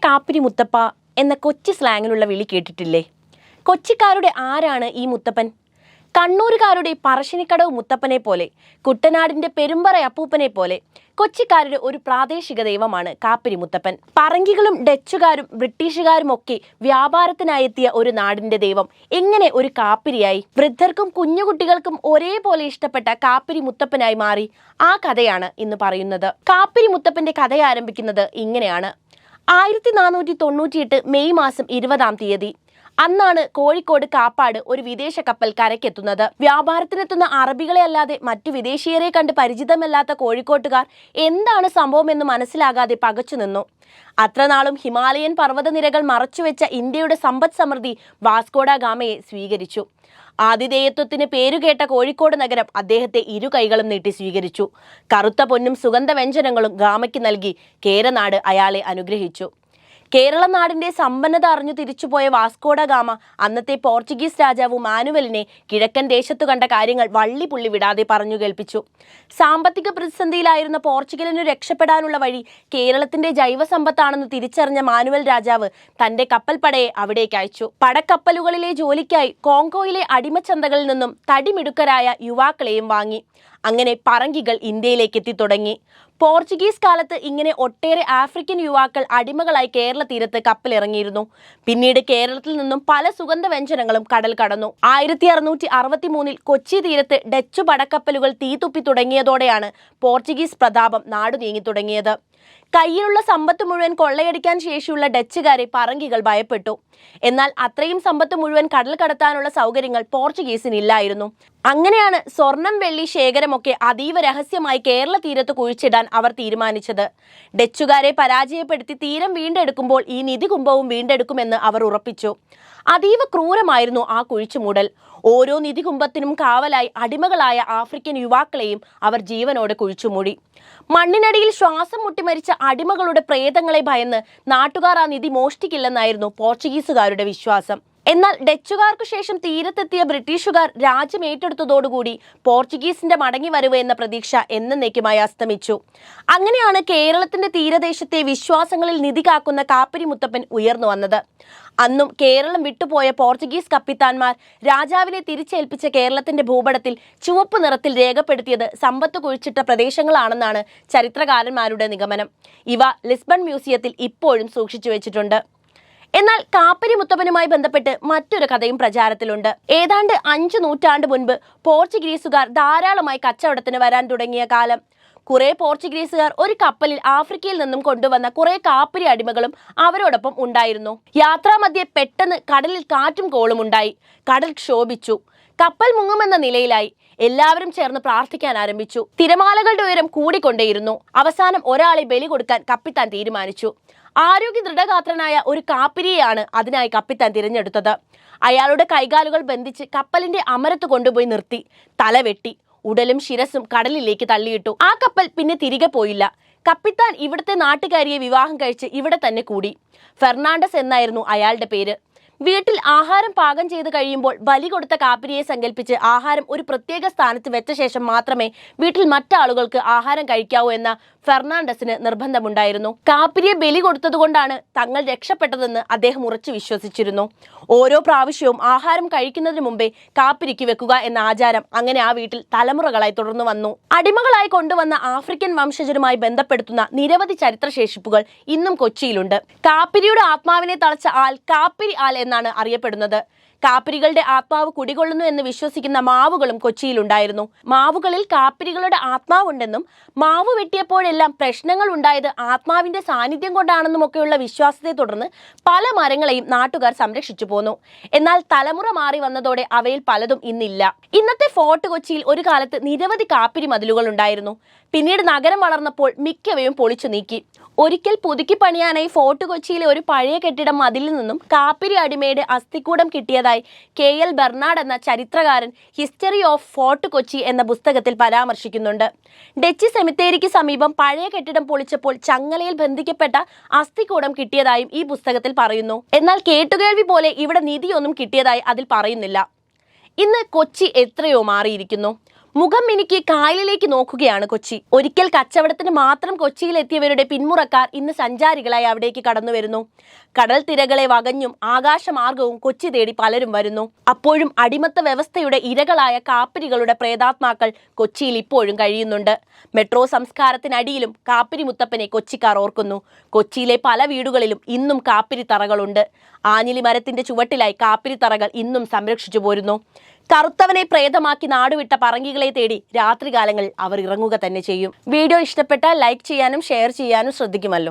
കാപ്പിരി മുത്തപ്പ എന്ന കൊച്ചി സ്ലാങ്ങിലുള്ള വിളി കേട്ടിട്ടില്ലേ? കൊച്ചിക്കാരുടെ ആരാണ് ഈ മുത്തപ്പൻ? കണ്ണൂരുകാരുടെ പറശ്ശിനിക്കടവ് മുത്തപ്പനെ പോലെ, കുട്ടനാടിന്റെ പെരുമ്പറ അപ്പൂപ്പനെ പോലെ കൊച്ചിക്കാരുടെ ഒരു പ്രാദേശിക ദൈവമാണ് കാപ്പിരി മുത്തപ്പൻ. പറങ്കികളും ഡച്ചുകാരും ബ്രിട്ടീഷുകാരും ഒക്കെ വ്യാപാരത്തിനായെത്തിയ ഒരു നാടിന്റെ ദൈവം എങ്ങനെ ഒരു കാപ്പിരിയായി? വൃദ്ധർക്കും കുഞ്ഞുകുട്ടികൾക്കും ഒരേപോലെ ഇഷ്ടപ്പെട്ട കാപ്പിരി മുത്തപ്പനായി മാറി. ആ കഥയാണ് ഇന്ന് പറയുന്നത്. കാപ്പിരി മുത്തപ്പന്റെ കഥ ആരംഭിക്കുന്നത് ഇങ്ങനെയാണ്. 1498 മെയ് മാസം 20-ാം തീയതി. അന്നാണ് കോഴിക്കോട് കാപ്പാട് ഒരു വിദേശ കപ്പൽ കരയ്ക്കെത്തുന്നത്. വ്യാപാരത്തിനെത്തുന്ന അറബികളെ അല്ലാതെ മറ്റു വിദേശീയരെ കണ്ട് പരിചിതമല്ലാത്ത കോഴിക്കോട്ടുകാർ എന്താണ് സംഭവമെന്ന് മനസ്സിലാകാതെ പകച്ചു നിന്നു. അത്രനാളും ഹിമാലയൻ പർവ്വതനിരകൾ മറച്ചുവെച്ച ഇന്ത്യയുടെ സമ്പദ് സമൃദ്ധി വാസ്കോഡ ഗാമയെ സ്വീകരിച്ചു. ആതിഥേയത്വത്തിന് പേരുകേട്ട കോഴിക്കോട് നഗരം അദ്ദേഹത്തെ ഇരു കൈകളും നീട്ടി സ്വീകരിച്ചു. കറുത്ത പൊന്നും സുഗന്ധവ്യഞ്ജനങ്ങളും ഗാമയ്ക്ക് നൽകി കേരനാട് അയാളെ അനുഗ്രഹിച്ചു. കേരള നാടിന്റെ സമ്പന്നത അറിഞ്ഞു തിരിച്ചുപോയ വാസ്കോഡ ഗാമ അന്നത്തെ പോർച്ചുഗീസ് രാജാവ് മാനുവലിനെ കിഴക്കൻ ദേശത്തു കണ്ട കാര്യങ്ങൾ വള്ളി പുള്ളി വിടാതെ പറഞ്ഞു കേൾപ്പിച്ചു. സാമ്പത്തിക പ്രതിസന്ധിയിലായിരുന്ന പോർച്ചുഗലിനു രക്ഷപ്പെടാനുള്ള വഴി കേരളത്തിന്റെ ജൈവസമ്പത്താണെന്ന് തിരിച്ചറിഞ്ഞ മാനുവൽ രാജാവ് തന്റെ കപ്പൽപ്പടയെ അവിടേക്ക് അയച്ചു. പടക്കപ്പലുകളിലെ ജോലിക്കായി കോങ്കോയിലെ അടിമച്ചന്തകളിൽ നിന്നും തടിമിടുക്കരായ യുവാക്കളെയും വാങ്ങി. അങ്ങനെ പറങ്കികൾ ഇന്ത്യയിലേക്ക് എത്തിത്തുടങ്ങി. പോർച്ചുഗീസ് കാലത്ത് ഇങ്ങനെ ഒട്ടേറെ ആഫ്രിക്കൻ യുവാക്കൾ അടിമകളായി കേരള തീരത്ത് കപ്പലിറങ്ങിയിരുന്നു. പിന്നീട് കേരളത്തിൽ നിന്നും പല സുഗന്ധവ്യഞ്ജനങ്ങളും കടൽ കടന്നു. 1663 കൊച്ചി തീരത്ത് ഡച്ചു പടക്കപ്പലുകൾ തീതുപ്പി തുടങ്ങിയതോടെയാണ് പോർച്ചുഗീസ് പ്രതാപം നാടു നീങ്ങി തുടങ്ങിയത്. കയ്യിലുള്ള സമ്പത്ത് മുഴുവൻ കൊള്ളയടിക്കാൻ ശേഷിയുള്ള ഡച്ചുകാരെ പറങ്കികൾ ഭയപ്പെട്ടു. എന്നാൽ അത്രയും സമ്പത്ത് മുഴുവൻ കടൽ കടത്താനുള്ള സൗകര്യങ്ങൾ പോർച്ചുഗീസിനില്ലായിരുന്നു. അങ്ങനെയാണ് സ്വർണം വെള്ളി ശേഖരമൊക്കെ അതീവ രഹസ്യമായി കേരള തീരത്ത് കുഴിച്ചിടാൻ അവർ തീരുമാനിച്ചത്. ഡച്ചുകാരെ പരാജയപ്പെടുത്തി തീരം വീണ്ടെടുക്കുമ്പോൾ ഈ നിധികുംഭവും വീണ്ടെടുക്കുമെന്ന് അവർ ഉറപ്പിച്ചു. അതീവ ക്രൂരമായിരുന്നു ആ കുഴിച്ചുമൂടൽ. ഓരോ നിധികുംഭത്തിനും കാവലായി അടിമകളായ ആഫ്രിക്കൻ യുവാക്കളെയും അവർ ജീവനോടെ കുഴിച്ചുമൂടി. മണ്ണിനടിയിൽ ശ്വാസം മുട്ടി മരിച്ച അടിമകളുടെ പ്രേതങ്ങളെ ഭയന്ന് നാട്ടുകാർ ആ നിധി മോഷ്ടിക്കില്ലെന്നായിരുന്നു പോർച്ചുഗീസുകാരുടെ വിശ്വാസം. എന്നാൽ ഡച്ചുകാർക്കു ശേഷം തീരത്തെത്തിയ ബ്രിട്ടീഷുകാർ രാജ്യം ഏറ്റെടുത്തതോടുകൂടി പോർച്ചുഗീസിന്റെ മടങ്ങിവരവ് എന്ന പ്രതീക്ഷ എന്നേക്കുമായി അസ്തമിച്ചു. അങ്ങനെയാണ് കേരളത്തിന്റെ തീരദേശത്തെ വിശ്വാസങ്ങളിൽ നിധി കാക്കുന്ന കാപ്പിരി മുത്തപ്പൻ ഉയർന്നു വന്നത്. അന്നും കേരളം വിട്ടുപോയ പോർച്ചുഗീസ് കപ്പിത്താന്മാർ രാജാവിനെ തിരിച്ചേൽപ്പിച്ച കേരളത്തിന്റെ ഭൂപടത്തിൽ ചുവപ്പ് നിറത്തിൽ രേഖപ്പെടുത്തിയത് സമ്പത്ത് കുഴിച്ചിട്ട പ്രദേശങ്ങളാണെന്നാണ് ചരിത്രകാരന്മാരുടെ നിഗമനം. ഇവ ലിസ്ബൺ മ്യൂസിയത്തിൽ ഇപ്പോഴും സൂക്ഷിച്ചു വെച്ചിട്ടുണ്ട്. എന്നാൽ കാപ്പിരി മുത്തപ്പനുമായി ബന്ധപ്പെട്ട് മറ്റൊരു കഥയും പ്രചാരത്തിലുണ്ട്. ഏതാണ്ട് 5 നൂറ്റാണ്ട് മുൻപ് പോർച്ചുഗീസുകാർ ധാരാളമായി കച്ചവടത്തിന് വരാൻ തുടങ്ങിയ കാലം. കുറെ പോർച്ചുഗീസുകാർ ഒരു കപ്പലിൽ ആഫ്രിക്കയിൽ നിന്നും കൊണ്ടുവന്ന കുറെ കാപ്പിരി അടിമകളും അവരോടൊപ്പം ഉണ്ടായിരുന്നു. യാത്രാമധ്യേ പെട്ടെന്ന് കടലിൽ കാറ്റും കോളും ഉണ്ടായി. കടൽ ക്ഷോഭിച്ചു. കപ്പൽ മുങ്ങുമെന്ന നിലയിലായി. എല്ലാവരും ചേർന്ന് പ്രാർത്ഥിക്കാൻ ആരംഭിച്ചു. തിരമാലകളുടെ ഉയരം കൂടിക്കൊണ്ടേയിരുന്നു. അവസാനം ഒരാളെ ബലി കൊടുക്കാൻ കപ്പിത്താൻ തീരുമാനിച്ചു. ആരോഗ്യ ദൃഢഗാത്രനായ ഒരു കാപ്പിരിയെയാണ് അതിനായി കപ്പിത്താൻ തിരഞ്ഞെടുത്തത്. അയാളുടെ കൈകാലുകൾ ബന്ധിച്ച് കപ്പലിന്റെ അമരത്ത് കൊണ്ടുപോയി നിർത്തി. തല വെട്ടി ഉടലും ശിരസും കടലിലേക്ക് തള്ളിയിട്ടു. ആ കപ്പൽ പിന്നെ തിരികെ പോയില്ല. കപ്പിത്താൻ ഇവിടുത്തെ നാട്ടുകാരിയെ വിവാഹം കഴിച്ച് ഇവിടെ തന്നെ കൂടി. ഫെർണാണ്ടസ് എന്നായിരുന്നു അയാളുടെ പേര്. വീട്ടിൽ ആഹാരം പാകം ചെയ്ത് കഴിയുമ്പോൾ ബലി കൊടുത്ത കാപ്പിരിയെ സങ്കല്പിച്ച് ആഹാരം ഒരു പ്രത്യേക സ്ഥാനത്ത് വെച്ച ശേഷം മാത്രമേ വീട്ടിൽ മറ്റാളുകൾക്ക് ആഹാരം കഴിക്കാവൂ എന്ന ഫെർണാണ്ടസിന് നിർബന്ധമുണ്ടായിരുന്നു. കാപ്പിരിയെ ബലി കൊടുത്തതുകൊണ്ടാണ് തങ്ങൾ രക്ഷപ്പെട്ടതെന്ന് അദ്ദേഹം ഉറച്ചു വിശ്വസിച്ചിരുന്നു. ഓരോ പ്രാവശ്യവും ആഹാരം കഴിക്കുന്നതിന് മുമ്പേ കാപ്പിരിക്ക് വെക്കുക എന്ന ആചാരം അങ്ങനെ ആ വീട്ടിൽ തലമുറകളായി തുടർന്നു വന്നു. അടിമകളായി കൊണ്ടുവന്ന ആഫ്രിക്കൻ വംശജരുമായി ബന്ധപ്പെടുത്തുന്ന നിരവധി ചരിത്രശേഷിപ്പുകൾ ഇന്നും കൊച്ചിയിലുണ്ട്. കാപ്പിരിയുടെ ആത്മാവിനെ തളച്ച ആൽ കാപ്പിരി ആൽ എന്നാണ് അറിയപ്പെടുന്നത്. കാപ്പിരികളുടെ ആത്മാവ് കുടികൊള്ളുന്നു എന്ന് വിശ്വസിക്കുന്ന മാവുകളും കൊച്ചിയിലുണ്ടായിരുന്നു. മാവുകളിൽ കാപ്പിരികളുടെ ആത്മാവുണ്ടെന്നും മാവ് വെട്ടിയപ്പോഴെല്ലാം പ്രശ്നങ്ങൾ ഉണ്ടായത് ആത്മാവിന്റെ സാന്നിധ്യം കൊണ്ടാണെന്നുമൊക്കെയുള്ള വിശ്വാസത്തെ തുടർന്ന് പല മരങ്ങളെയും നാട്ടുകാർ സംരക്ഷിച്ചു പോന്നു. എന്നാൽ തലമുറ മാറി വന്നതോടെ അവയിൽ പലതും ഇന്നില്ല. ഇന്നത്തെ ഫോർട്ട് കൊച്ചിയിൽ ഒരു കാലത്ത് നിരവധി കാപ്പിരി മതിലുകൾ ഉണ്ടായിരുന്നു. പിന്നീട് നഗരം വളർന്നപ്പോൾ മിക്കവയും പൊളിച്ചു നീക്കി. ഒരിക്കൽ പുതുക്കി പണിയാനായി ഫോർട്ട് കൊച്ചിയിലെ ഒരു പഴയ കെട്ടിടം മതിലിൽ നിന്നും കാപ്പിരി അടിമയുടെ അസ്ഥികൂടം കിട്ടിയതായി KL ബെർണാഡ് എന്ന ചരിത്രകാരൻ ഹിസ്റ്ററി ഓഫ് ഫോർട്ട് കൊച്ചി എന്ന പുസ്തകത്തിൽ പരാമർശിക്കുന്നുണ്ട്. ഡച്ച് സെമിത്തേരിക്ക് സമീപം പഴയ കെട്ടിടം പൊളിച്ചപ്പോൾ ചങ്ങലയിൽ ബന്ധിക്കപ്പെട്ട അസ്ഥികൂടം കിട്ടിയതായും ഈ പുസ്തകത്തിൽ പറയുന്നു. എന്നാൽ കേട്ടുകേൾവി പോലെ ഇവിടെ നിധിയൊന്നും കിട്ടിയതായി അതിൽ പറയുന്നില്ല. ഇന്ന് കൊച്ചി എത്രയോ മാറിയിരിക്കുന്നു. മുഖം മിനുക്കി കായലിലേക്ക് നോക്കുകയാണ് കൊച്ചി. ഒരിക്കൽ കച്ചവടത്തിന് മാത്രം കൊച്ചിയിലെത്തിയവരുടെ പിന്മുറക്കാർ ഇന്ന് സഞ്ചാരികളായി അവിടേക്ക് കടന്നു വരുന്നു. കടൽ തിരകളെ വകഞ്ഞും ആകാശമാർഗവും കൊച്ചി തേടി പലരും വരുന്നു. അപ്പോഴും അടിമത്ത വ്യവസ്ഥയുടെ ഇരകളായ കാപ്പിരികളുടെ പ്രേതാത്മാക്കൾ കൊച്ചിയിൽ ഇപ്പോഴും കഴിയുന്നുണ്ട്. മെട്രോ സംസ്കാരത്തിനടിയിലും കാപ്പിരി മുത്തപ്പനെ കൊച്ചിക്കാർ ഓർക്കുന്നു. കൊച്ചിയിലെ പല വീടുകളിലും ഇന്നും കാപ്പിരി തറകളുണ്ട്. ആഞ്ഞിലി മരത്തിന്റെ ചുവട്ടിലായി കാപ്പിരി തറകൾ ഇന്നും സംരക്ഷിച്ചു പോരുന്നു. കറുത്തവനെ പ്രേതമാക്കി നാടുവിട്ട പറങ്കികളെ തേടി രാത്രികാലങ്ങളിൽ അവർ ഇറങ്ങുക തന്നെ ചെയ്യും. വീഡിയോ ഇഷ്ടപ്പെട്ടാൽ ലൈക്ക് ചെയ്യാനും ഷെയർ ചെയ്യാനും ശ്രദ്ധിക്കുമല്ലോ.